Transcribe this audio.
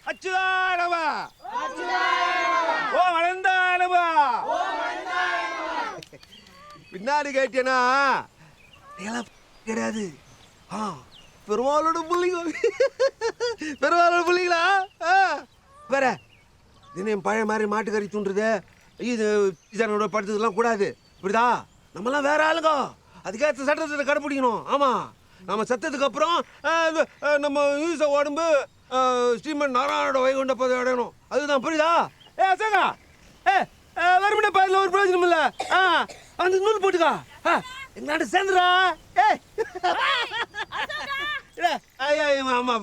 அச்சுதானமா ஓ மனந்தானமா பின்னாடி கேட்டேனா கிடையாது பெருமாளோட புள்ளிங்க பெருமாளோட புள்ளிங்களா வேற தினம் பழைய மாதிரி மாட்டுக்கறி தூண்டுறது இது இதனோட படுத்ததெல்லாம் கூடாது இப்படிதா நம்மலாம் வேற ஆளுங்க அதுக்கேற்ற சட்டத்தை கடைப்பிடிக்கணும் ஆமா நம்ம செத்ததுக்கு அப்புறம் நம்ம யூச உடம்பு ஸ்ரீமன் நாராயணோட வைகுண்ட பதவி அடையணும் அதுதான் புரியுதா அசோகா வருமுனை பாதியில் ஒரு பிரயோஜனம் இல்லை அந்த நூல் போட்டுக்கா எங்களாண்ட சேர்ந்துடா ஆமா